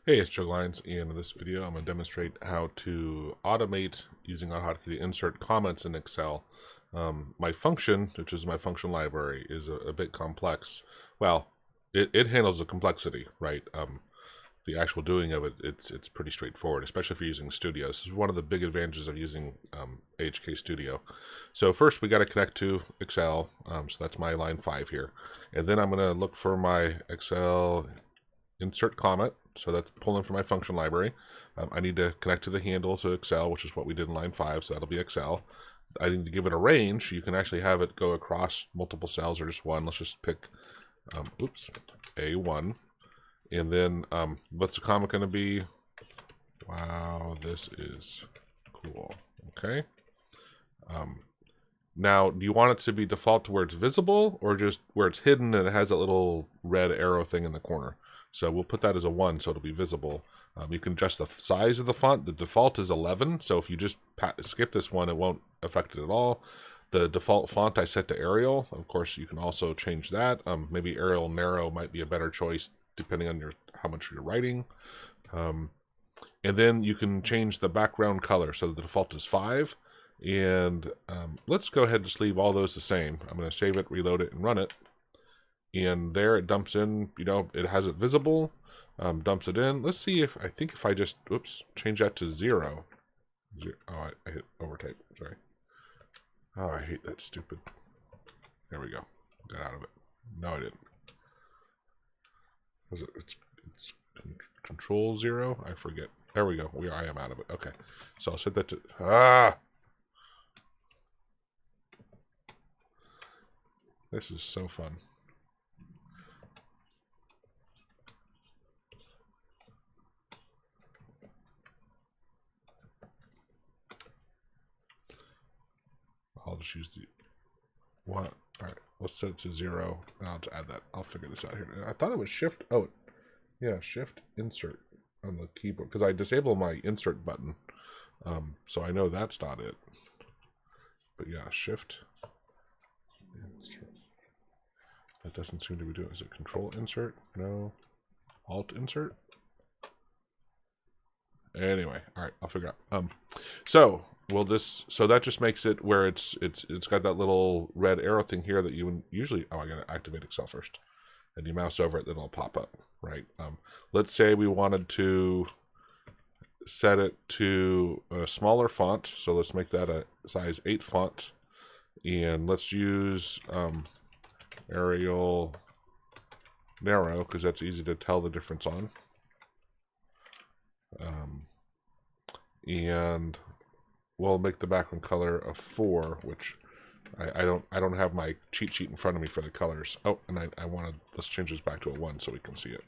Hey, it's Joe Lyons, and in this video I'm going to demonstrate how to automate using AutoHotkey to insert comments in Excel. My function, which is my function library, is a bit complex. Well, it handles the complexity, right? The actual doing of it, it's pretty straightforward, especially if you're using Studio. This is one of the big advantages of using AutoHotkey Studio. So first we got to connect to Excel, so that's my line 5 here. And then I'm going to look for my Excel insert comment. So that's pulling from my function library. I need to connect to the handle to Excel, which is what we did in line 5, so that'll be Excel. I need to give it a range. You can actually have it go across multiple cells or just one. Let's just pick, A1. And then what's the comment going to be? Wow, this is cool. Okay. Now, do you want it to be default to where it's visible or just where it's hidden and it has that little red arrow thing in the corner? So we'll put that as a 1 so it'll be visible. You can adjust the size of the font. The default is 11, so if you just skip this one, it won't affect it at all. The default font I set to Arial. Of course, you can also change that. Maybe Arial Narrow might be a better choice depending on how much you're writing. And then you can change the background color. So the default is 5. And let's go ahead and just leave all those the same. I'm going to save it, reload it, and run it. And there it dumps in, it has it visible, dumps it in. Let's see if I just, change that to 0. Oh, I hit overtype, sorry. Oh, I hate that stupid. There we go. Got out of it. No, I didn't. It's control 0? I forget. There we go. I am out of it. Okay. So I'll set that to, This is so fun. I'll just use the one. All right, let's set it to 0. And I'll just add that. I'll figure this out here. I thought it was Shift. Oh, yeah, Shift Insert on the keyboard because I disabled my Insert button, so I know that's not it. But yeah, Shift Insert. That doesn't seem to be doing. Is it Control Insert? No. Alt Insert. Anyway, all right, I'll figure out. So that just makes it where it's got that little red arrow thing here that you would usually. Oh, I gotta activate Excel first, and you mouse over it, then it'll pop up, right? Let's say we wanted to set it to a smaller font, so let's make that a size 8 font, and let's use Arial Narrow because that's easy to tell the difference on. And we'll make the background color a 4, which I don't have my cheat sheet in front of me for the colors. Oh, and I wanted, let's change this back to a 1 so we can see it.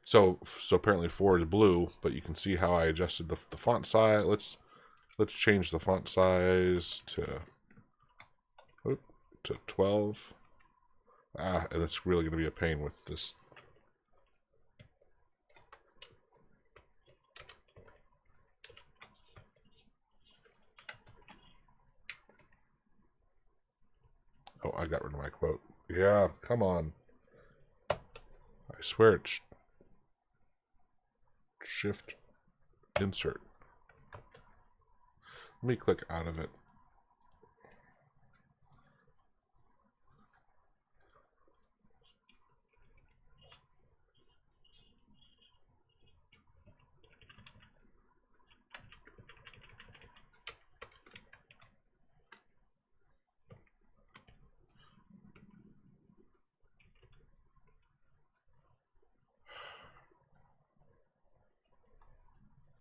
So apparently 4 is blue, but you can see how I adjusted the font size. Let's change the font size to 12. And it's really going to be a pain with this. Oh, I got rid of my quote. Yeah, come on. I swear it's Shift Insert. Let me click out of it.